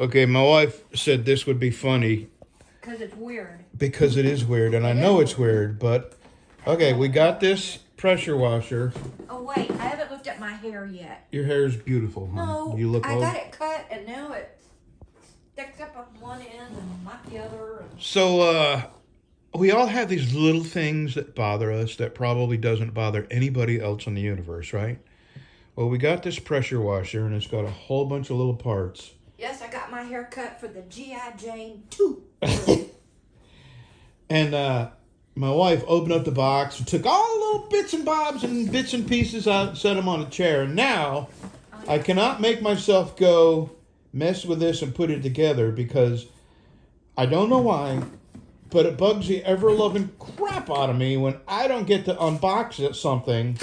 Okay, my wife said this would be funny. Because it's weird. Because it is weird, and I know it's weird, but... Okay, we got this pressure washer. Oh, wait. I haven't looked at my hair yet. Your hair is beautiful, huh? No, You look I old. got it cut, and now it sticks up on one end and not the other. So, we all have these little things that bother us that probably doesn't bother anybody else in the universe, right? Well, we got this pressure washer, and it's got a whole bunch of little parts. Yes, I got my hair cut for the G.I. Jane 2. And my wife opened up the box and took all the little bits and bobs and bits and pieces out and set them on a chair. And now I cannot make myself go mess with this and put it together because I don't know why, but it bugs the ever-loving crap out of me when I don't get to unbox it something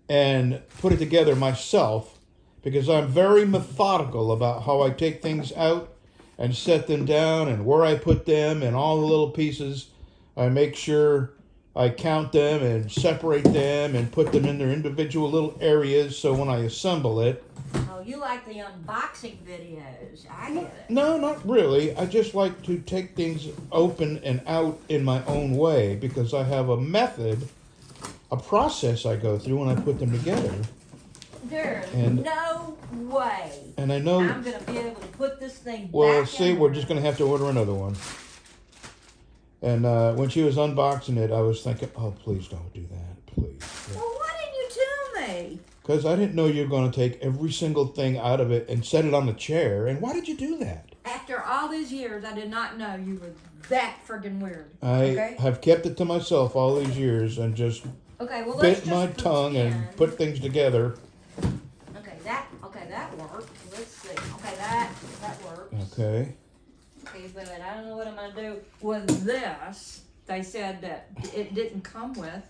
and put it together myself, because I'm very methodical about how I take things out and set them down and where I put them and all the little pieces. I make sure I count them and separate them and put them in their individual little areas so when I assemble it... Oh, you like the unboxing videos. I get it. No, not really. I just like to take things open and out in my own way because I have a method, a process I go through when I put them together. There's And- no way And I know... I'm going to be able to put this thing Well, back see, in we're there. just going to have to order another one. And when she was unboxing it, I was thinking, oh, please don't do that, please. Well, why didn't you tell me? Because I didn't know you were going to take every single thing out of it and set it on the chair. And why did you do that? After all these years, I did not know you were that friggin' weird. I have kept it to myself all these years and just Okay, well, let's bit my just tongue and pretend. put things together. Okay, that worked. Let's see. Okay, that works. Okay. Okay, but I don't know what I'm gonna do with this. They said that it didn't come with.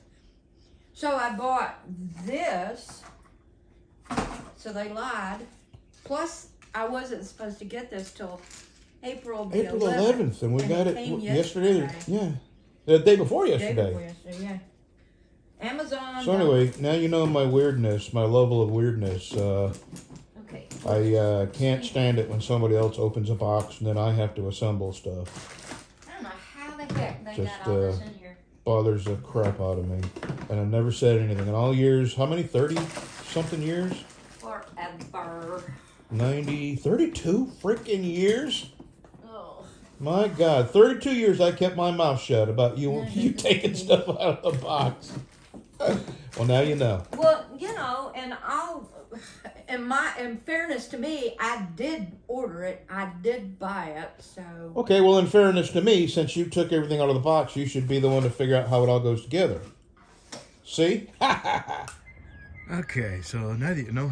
So I bought this. So they lied. Plus, I wasn't supposed to get this till April the April 11th, and we got it came yesterday. Yeah. The day before yesterday. Yeah. Amazon. So anyway, now you know my weirdness, my level of weirdness. Okay. I can't stand it when somebody else opens a box and then I have to assemble stuff. I don't know how the heck they Just, got all this in here. Bothers the crap out of me. And I've never said anything in all years. How many? 30-something years? Forever. 32 freaking years? Oh. My God, 32 years I kept my mouth shut about you taking stuff out of the box. Well, now you know. Well, you know, and in fairness to me, I did order it. I did buy it, so. Okay, well, in fairness to me, since you took everything out of the box, you should be the one to figure out how it all goes together. See? Okay, so now that you know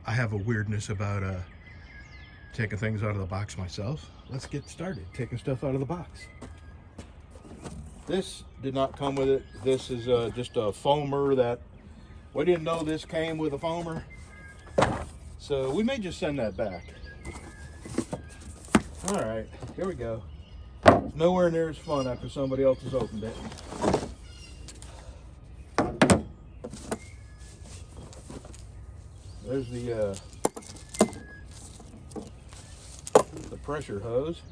I have a weirdness about taking things out of the box myself, let's get started taking stuff out of the box. This did not come with it. This is just a foamer that we didn't know this came with a foamer. So we may just send that back. All right, here we go. It's nowhere near as fun after somebody else has opened it. There's the pressure hose.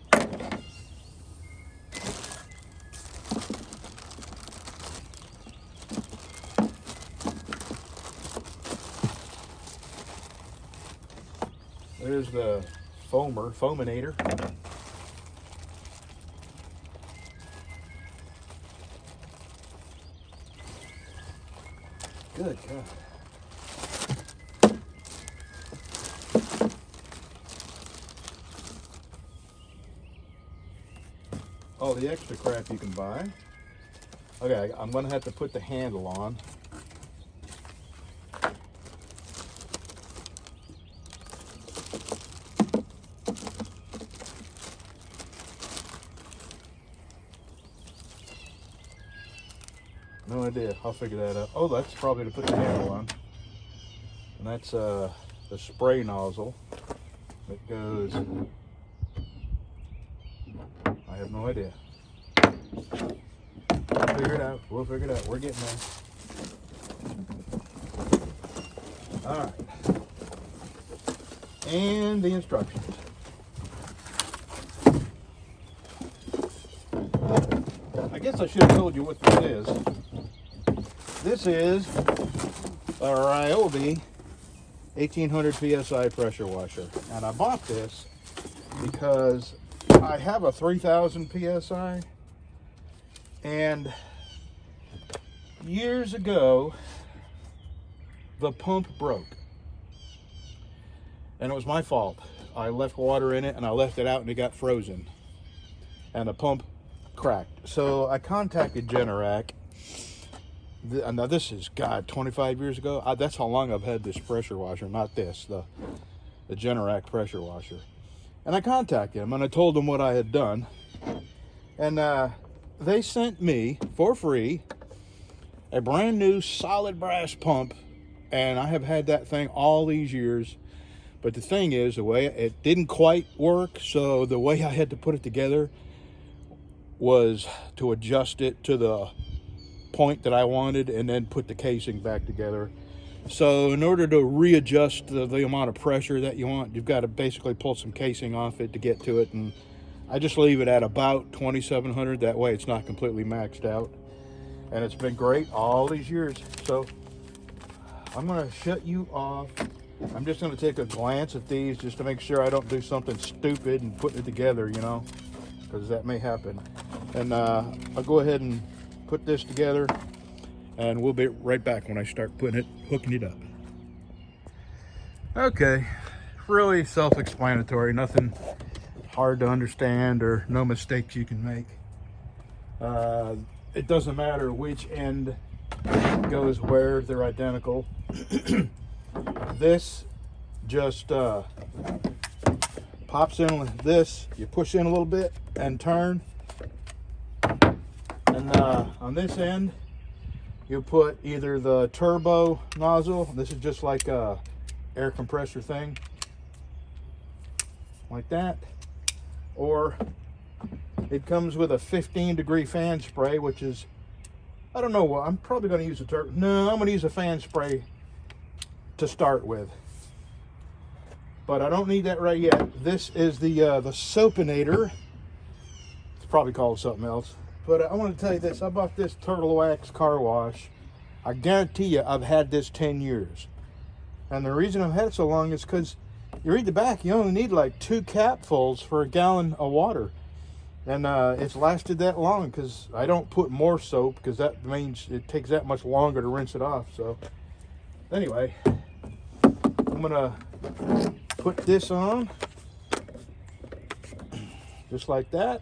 There's the foaminator. Good God. All the extra crap you can buy. Okay, I'm gonna have to put the handle on. No idea. I'll figure that out. Oh, that's probably to put the handle on. And that's the spray nozzle that goes. I have no idea. We'll figure it out. We'll figure it out. We're getting there. All right. And the instructions. guess I should have told you what this is. This is a Ryobi 1800 PSI pressure washer. And I bought this because I have a 3000 PSI. And years ago, the pump broke. And it was my fault. I left water in it and I left it out and it got frozen. And the pump cracked. So I contacted Generac. Now this is, God, 25 years ago. That's how long I've had this pressure washer, not this, the Generac pressure washer. And I contacted them and I told them what I had done. And they sent me, for free, a brand new solid brass pump. And I have had that thing all these years. But the thing is, the way it didn't quite work, so the way I had to put it together was to adjust it to the point that I wanted and then put the casing back together. So in order to readjust the amount of pressure that you want, you've got to basically pull some casing off it to get to it. And I just leave it at about 2700. That way it's not completely maxed out. And it's been great all these years. So I'm going to shut you off. I'm just going to take a glance at these just to make sure I don't do something stupid and putting it together, you know, because that may happen. And I'll go ahead and put this together and we'll be right back when I start hooking it up. Okay, really self-explanatory, nothing hard to understand or no mistakes you can make. It doesn't matter which end goes where, they're identical. This just pops in like this. You push in a little bit and turn. And on this end, you put either the turbo nozzle. This is just like a air compressor thing, like that. Or it comes with a 15-degree fan spray, which is, I don't know what, I'm probably going to use a turbo. No, I'm going to use a fan spray to start with. But I don't need that right yet. This is the soapinator. It's probably called something else. But I want to tell you this. I bought this Turtle Wax car wash. I guarantee you I've had this 10 years. And the reason I've had it so long is because you read the back, you only need like 2 capfuls for a gallon of water. And it's lasted that long because I don't put more soap because that means it takes that much longer to rinse it off. So anyway, I'm going to put this on just like that.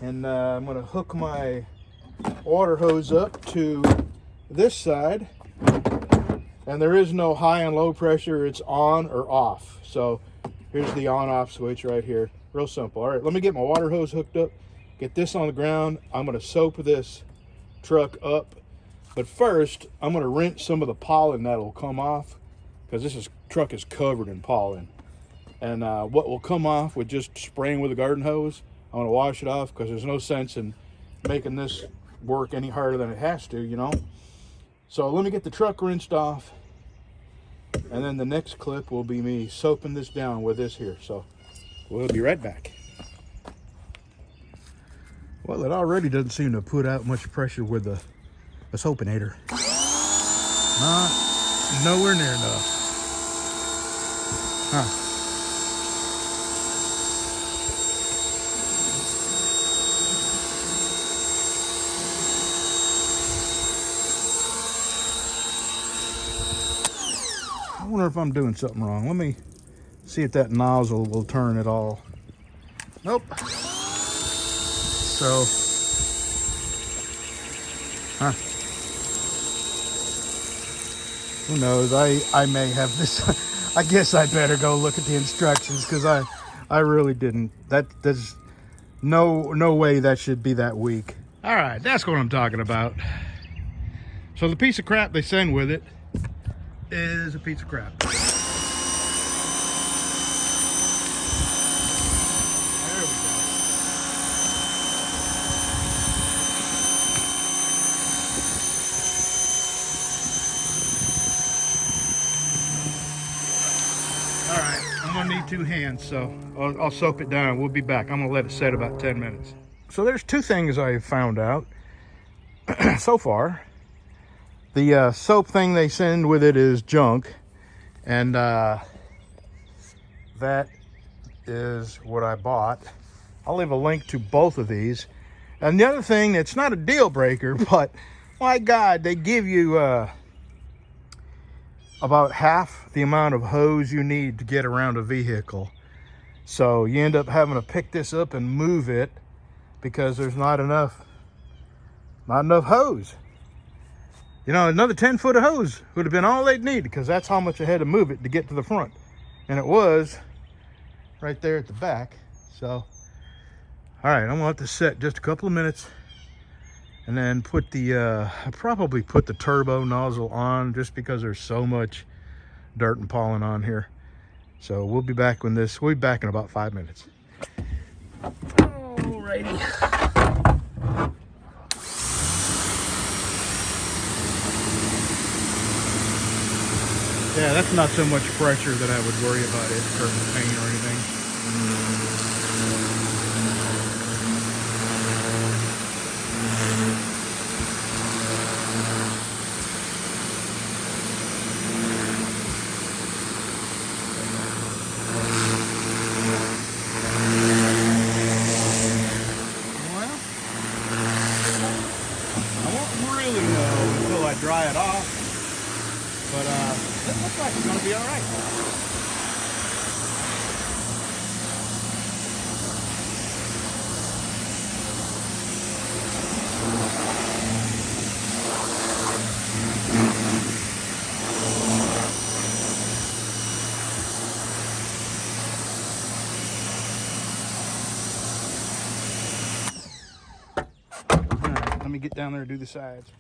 And I'm going to hook my water hose up to this side. And there is no high and low pressure. It's on or off. So here's the on-off switch right here. Real simple. All right, let me get my water hose hooked up. Get this on the ground. I'm going to soap this truck up. But first, I'm going to rinse some of the pollen that will come off. Because this truck is covered in pollen. And what will come off with just spraying with a garden hose, I'm going to wash it off because there's no sense in making this work any harder than it has to, you know. So let me get the truck rinsed off. And then the next clip will be me soaping this down with this here. So we'll be right back. Well, it already doesn't seem to put out much pressure with the soapinator. Nowhere near enough. Huh. I wonder if I'm doing something wrong. Let me see if that nozzle will turn at all. Nope. So, who knows? I may have this. I guess I better go look at the instructions because I really didn't. There's no way that should be that weak. All right, that's what I'm talking about. So the piece of crap they send with it is a piece of crap. There we go. All right, I'm gonna need 2 hands, so I'll soap it down. We'll be back. I'm gonna let it set about 10 minutes. so there's two things I found out so far. The soap thing they send with it is junk, and that is what I bought. I'll leave a link to both of these. And the other thing, it's not a deal breaker, but my God, they give you about half the amount of hose you need to get around a vehicle. So you end up having to pick this up and move it because there's not enough hose. You know, another 10 foot of hose would have been all they'd need, because that's how much I had to move it to get to the front. And it was right there at the back. So, all right, I'm gonna let this set just a couple of minutes and then put the, I probably put the turbo nozzle on just because there's so much dirt and pollen on here. So we'll be back when this, we'll be back in about 5 minutes. Alrighty. Yeah, that's not so much pressure that I would worry about it hurting paint or anything. Well, I won't really know until I dry it off. But it looks like it's going to be all right. All right, let me get down there and do the sides.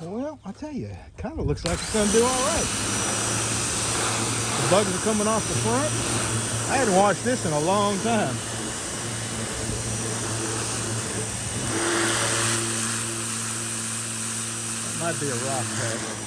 Well, I'll tell you, it kind of looks like it's going to do all right. The bugs are coming off the front. I hadn't washed this in a long time. That might be a rock cut.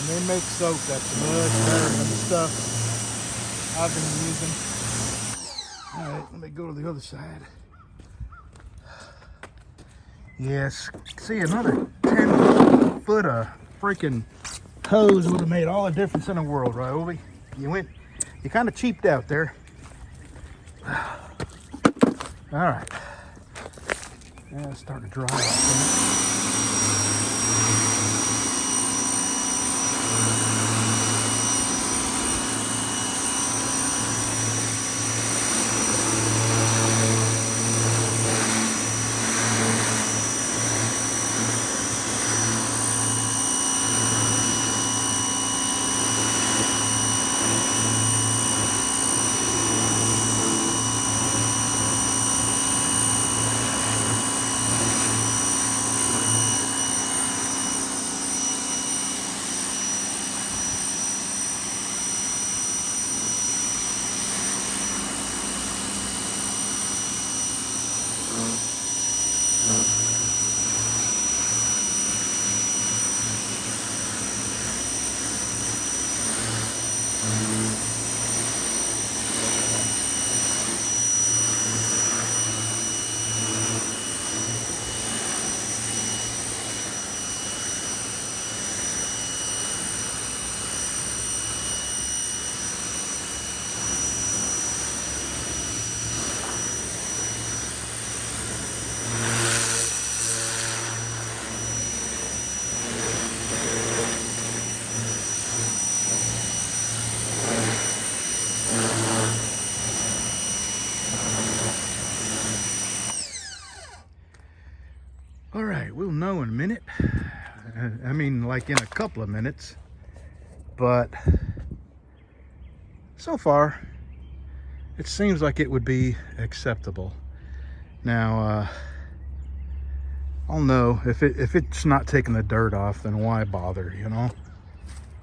They make soap that's much better than the stuff I've been using. All right, let me go to the other side. Yes, see, another 10 foot of freaking hose would have made all the difference in the world, Ryobi. You kind of cheaped out there. All right, now it's starting to dry off. All right, we'll know in a minute. I mean, like in a couple of minutes. But so far, it seems like it would be acceptable. Now, I'll know if it's not taking the dirt off, then why bother, you know?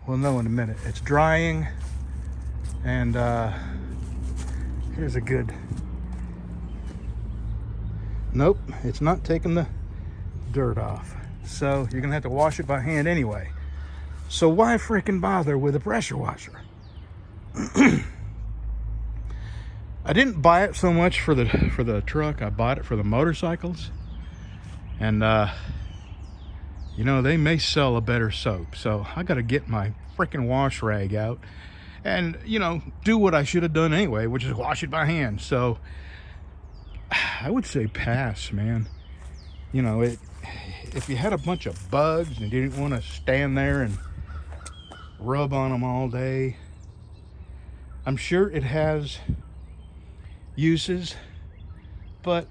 We'll know in a minute. It's drying, and here's a good. Nope, it's not taking the dirt off. So you're gonna have to wash it by hand anyway. So why freaking bother with a pressure washer? I didn't buy it so much for the truck. I bought it for the motorcycles, and you know, they may sell a better soap. So I got to get my freaking wash rag out, and you know, do what I should have done anyway, which is wash it by hand. So I would say pass, man. You know, if you had a bunch of bugs and you didn't want to stand there and rub on them all day, I'm sure it has uses, but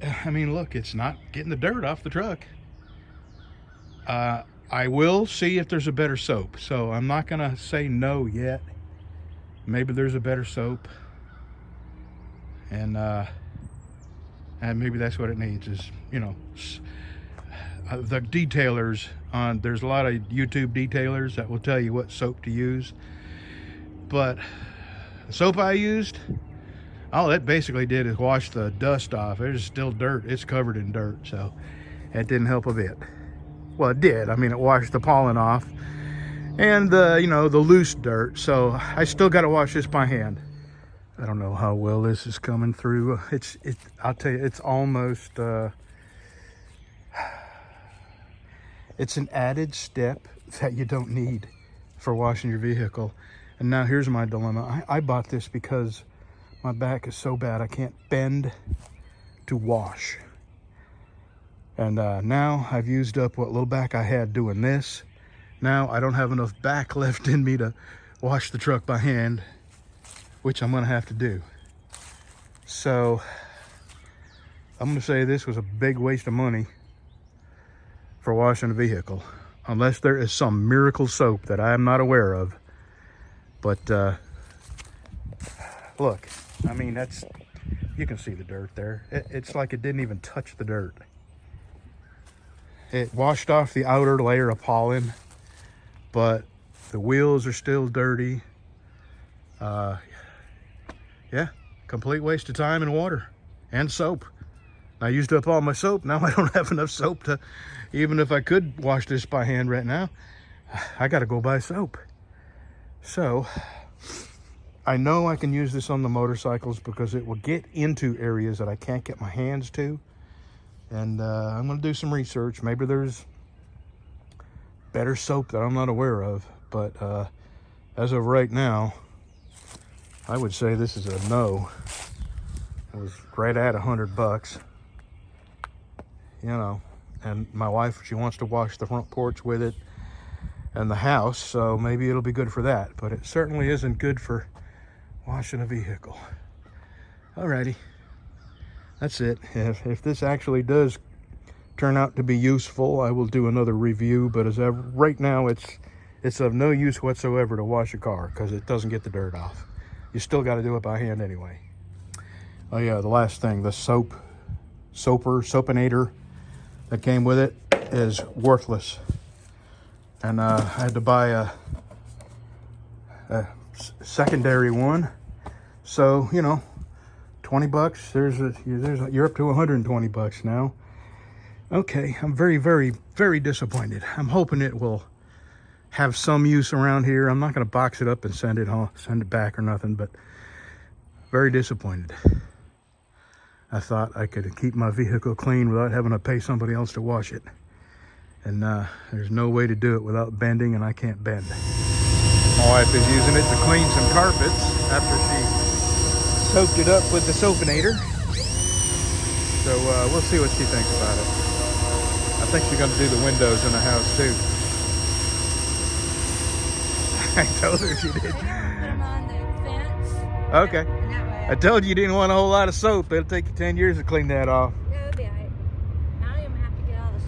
I mean, look, it's not getting the dirt off the truck. I will see if there's a better soap, so I'm not gonna say no yet. Maybe there's a better soap, and maybe that's what it needs, is, you know, the detailers on, there's a lot of YouTube detailers that will tell you what soap to use, but the soap I used, all it basically did is wash the dust off. There's still dirt. It's covered in dirt, so it didn't help a bit. Well, it did. I mean, it washed the pollen off and the, you know, the loose dirt. So I still got to wash this by hand. I don't know how well this is coming through. I'll tell you, it's almost, it's an added step that you don't need for washing your vehicle. And now here's my dilemma. I bought this because my back is so bad I can't bend to wash. And now I've used up what little back I had doing this. Now I don't have enough back left in me to wash the truck by hand, which I'm gonna have to do. So I'm gonna say this was a big waste of money for washing a vehicle, unless there is some miracle soap that I am not aware of. But look, I mean, that's, you can see the dirt there. It's like it didn't even touch the dirt. It washed off the outer layer of pollen, but the wheels are still dirty. Yeah, complete waste of time and water and soap. I used up all my soap. Now I don't have enough soap to, even if I could wash this by hand right now, I got to go buy soap. So I know I can use this on the motorcycles because it will get into areas that I can't get my hands to. And I'm going to do some research. Maybe there's better soap that I'm not aware of. But as of right now, I would say this is a no. It was right at $100, you know. And my wife, she wants to wash the front porch with it and the house, so maybe it'll be good for that. But it certainly isn't good for washing a vehicle. Alrighty, that's it. If this actually does turn out to be useful, I will do another review. But as of right now, it's of no use whatsoever to wash a car because it doesn't get the dirt off. You still got to do it by hand anyway. Oh yeah, the last thing, the soapinator that came with it is worthless. And I had to buy a secondary one. So, you know, $20. You're up to $120 now. Okay, I'm very, very, very disappointed. I'm hoping it will have some use around here. I'm not going to box it up and send it back or nothing, but very disappointed. I thought I could keep my vehicle clean without having to pay somebody else to wash it. And there's no way to do it without bending, and I can't bend. My wife is using it to clean some carpets after she soaked it up with the soapinator. So we'll see what she thinks about it. I think she's going to do the windows in the house too. I told her she did. Put them on the fence. Okay. And that way I told you you didn't want a whole lot of soap. It'll take you 10 years to clean that off. it'll be all right. I don't even have to get all the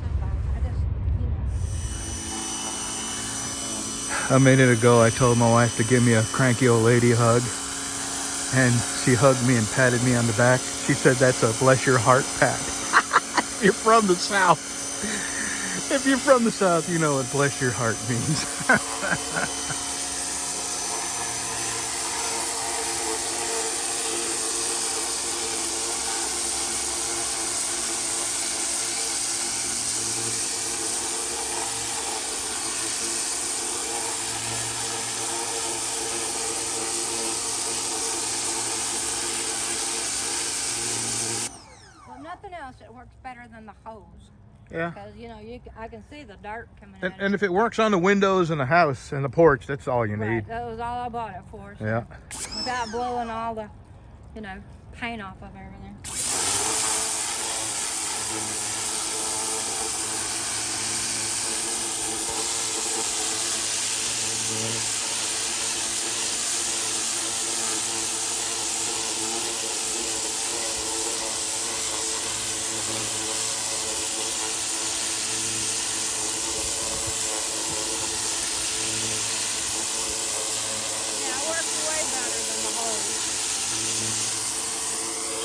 A minute ago, I told my wife to give me a cranky old lady hug, and she hugged me and patted me on the back. She said that's a bless your heart pat. If you're from the South, you know what bless your heart means. Well, nothing else that works better than the hose. Yeah. Because, you know, I can see the dirt coming And, out. and if it works on the windows in the house and the porch, that's all you Right, need. that was all I bought it for. So Yeah. without blowing all the, you know, paint off of everything.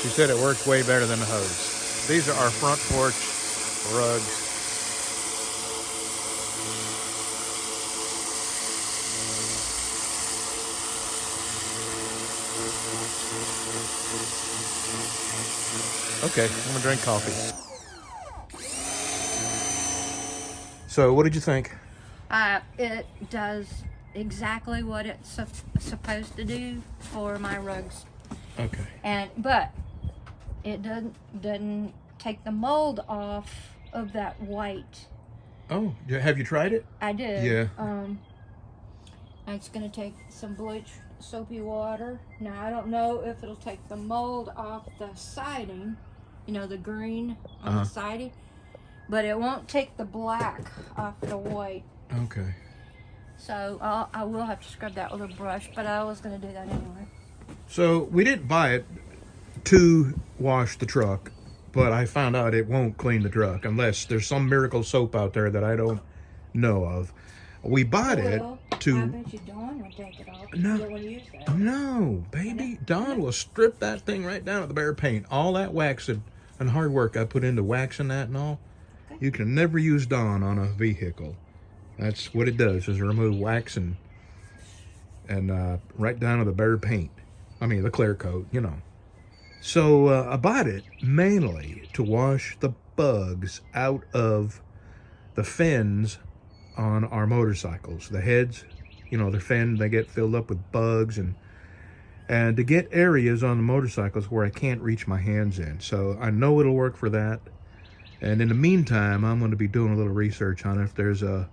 She said it works way better than the hose. These are our front porch rugs. Okay, I'm gonna drink coffee. So, what did you think? It does exactly what it's supposed to do for my rugs. Okay. But it doesn't take the mold off of that white. Oh, have you tried it? I did. Yeah. It's gonna take some bleach soapy water. Now I don't know if it'll take the mold off the siding, you know, the green on the siding, but it won't take the black off the white. Okay. So I will have to scrub that with a brush, but I was gonna do that anyway. So we didn't buy it to wash the truck, but I found out it won't clean the truck unless there's some miracle soap out there that I don't know of. We bought it to. I bet you Dawn will take it off. No. You don't want to use that. No, baby. Dawn will strip that thing right down at the bare paint. All that wax and hard work I put into waxing that and all. Okay. You can never use Dawn on a vehicle. That's what it does, is remove wax and right down to the bare paint. I mean, the clear coat, you know. So I bought it mainly to wash the bugs out of the fins on our motorcycles. The heads, you know, the fin, they get filled up with bugs, and to get areas on the motorcycles where I can't reach my hands in. So I know it'll work for that. And in the meantime, I'm going to be doing a little research on if there's a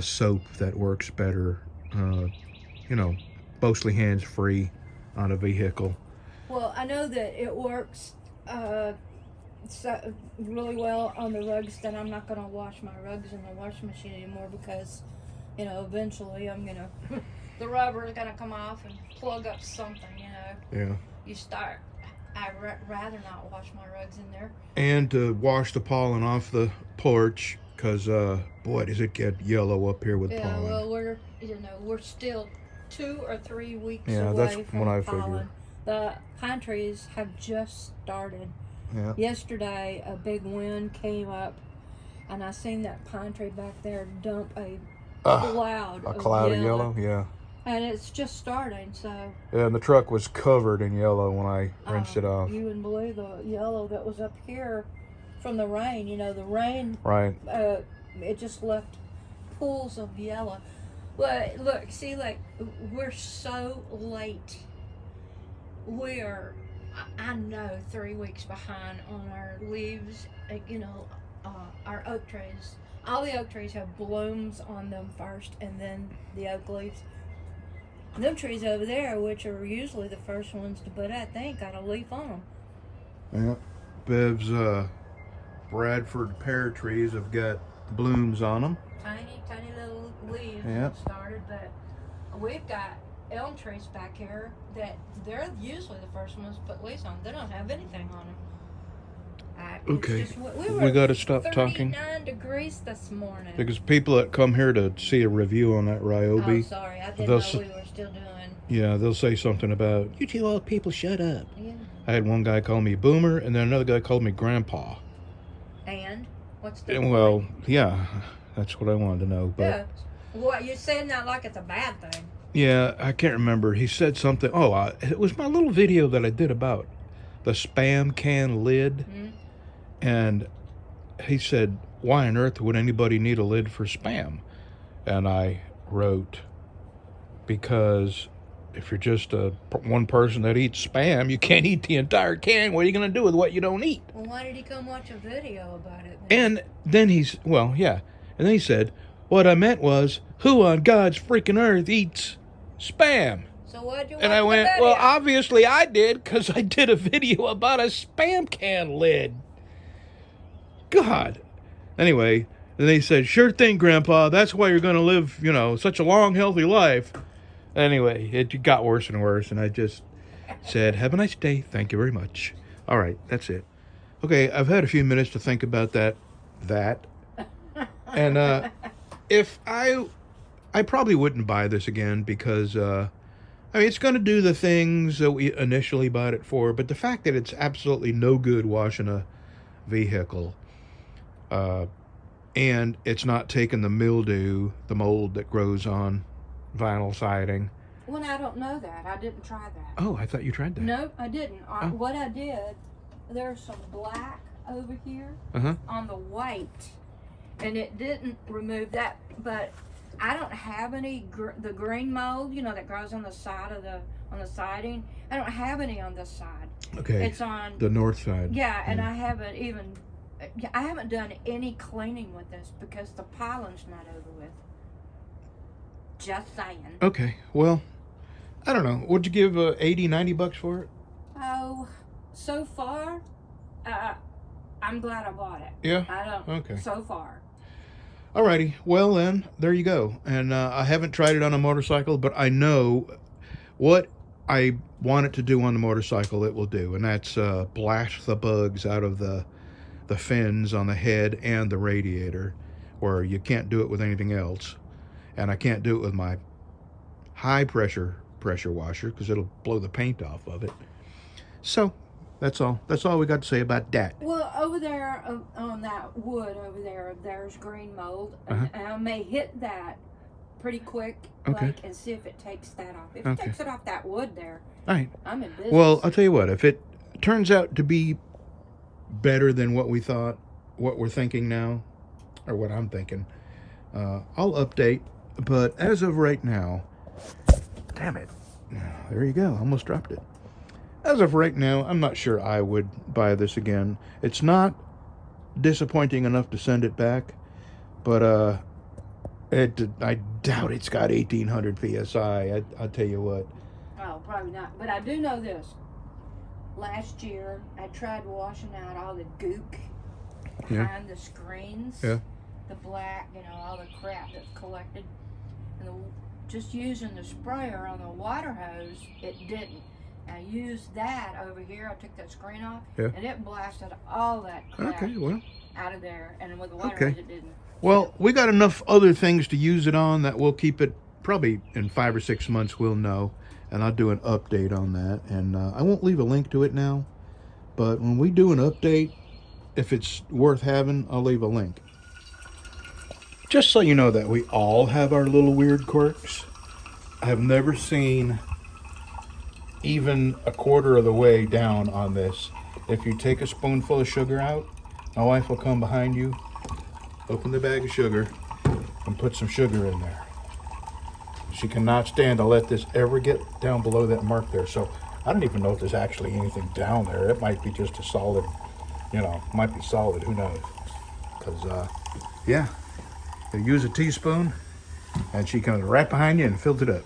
soap that works better, you know, mostly hands-free on a vehicle. Well, I know that it works really well on the rugs. Then I'm not going to wash my rugs in the washing machine anymore because, you know, eventually I'm going to, the rubber is going to come off and plug up something, you know. Yeah. You start, I'd rather not wash my rugs in there. And to wash the pollen off the porch, because, boy, does it get yellow up here with pollen. Yeah, well, we're still 2 or 3 weeks away that's from what I pollen. figure. The pine trees have just started. Yeah. Yesterday, a big wind came up, and I seen that pine tree back there dump a cloud of yellow. Yeah. And it's just starting, so. Yeah, and the truck was covered in yellow when I rinsed it off. You wouldn't believe the yellow that was up here from the rain. You know, the rain. Right. It just left pools of yellow. But look, see, like, we're so late. We are, I know, 3 weeks behind on our leaves. You know, our oak trees. All the oak trees have blooms on them first, and then the oak leaves. Them trees over there, which are usually the first ones to put out, they ain't got a leaf on them. Yeah. Bev's Bradford pear trees have got blooms on them. Tiny little leaves Yep. started, but we've got elm trees back here that they're usually the first ones to put leaves on. They don't have anything on them. It's Okay. just, We got to stop talking. 39 degrees this morning. Because people that come here to see a review on that Ryobi, Oh, sorry. I didn't they'll know we were still doing. yeah, they'll say something about, you two old people, shut up. Yeah. I had one guy call me boomer, and then another guy called me grandpa. And? What's the And well, yeah, that's what I wanted to know. But yeah. What, you're saying that like it's a bad thing. yeah, I can't remember. He said something. Oh, it was my little video that I did about the Spam can lid. Mm-hmm. And he said, why on earth would anybody need a lid for Spam? And I wrote, because if you're just one person that eats Spam, you can't eat the entire can. What are you going to do with what you don't eat? Well, why did he come watch a video about it then? And then and then he said, what I meant was, who on God's freaking earth eats Spam? So why'd you watch And I the went, video? well, obviously I did, because I did a video about a Spam can lid. God. Anyway, then they said, sure thing, Grandpa. That's why you're going to live, such a long, healthy life. Anyway, it got worse and worse, and I just said, have a nice day. Thank you very much. All right, that's it. Okay, I've had a few minutes to think about that. And if I probably wouldn't buy this again because, it's going to do the things that we initially bought it for, but the fact that it's absolutely no good washing a vehicle, and it's not taking the mildew, the mold that grows on vinyl siding. Well, I don't know that. I didn't try that. Oh, I thought you tried that. No, I didn't. What I did, there's some black over here on the white, and it didn't remove that. But I don't have any the green mold, that grows on the side of on the siding. I don't have any on this side. Okay. It's on the north side. Yeah, and I haven't done any cleaning with this because the pollen's not over with. Just saying. Okay, well, I don't know. What'd you give $80-$90 for it? Oh, so far, I'm glad I bought it. Yeah? I don't. Okay. So far. Alrighty, well then, there you go. And I haven't tried it on a motorcycle, but I know what I want it to do on the motorcycle it will do, and that's blast the bugs out of the fins on the head and the radiator, where you can't do it with anything else. And I can't do it with my high pressure washer because it'll blow the paint off of it. So that's all we got to say about that. Well, over there on that wood over there, there's green mold, and I may hit that pretty quick, and see if it takes that off. If it takes it off that wood there, all right, I'm in business. Well, I'll tell you what, if it turns out to be better than what we thought, what we're thinking now, or what I'm thinking, I'll update. But as of right now, damn it, there you go, almost dropped it. As of right now, I'm not sure I would buy this again. It's not disappointing enough to send it back, but I doubt it's got 1800 PSI. I'll tell you what. Oh, probably not. But I do know this. Last year, I tried washing out all the gook behind the screens. Yeah. The black, all the crap that's collected. And just using the sprayer on the water hose, it didn't. I used that over here. I took that screen off, and it blasted all that crap out of there. And with the water hose, it didn't. Well, we got enough other things to use it on that we'll keep it probably in 5 or 6 months. We'll know, and I'll do an update on that. And I won't leave a link to it now, but when we do an update, if it's worth having, I'll leave a link. Just so you know that we all have our little weird quirks. I have never seen even a quarter of the way down on this. If you take a spoonful of sugar out, my wife will come behind you, open the bag of sugar, and put some sugar in there. She cannot stand to let this ever get down below that mark there. So I don't even know if there's actually anything down there. It might be just a solid, might be solid, who knows. Because, you use a teaspoon, and she comes right behind you and fills it up.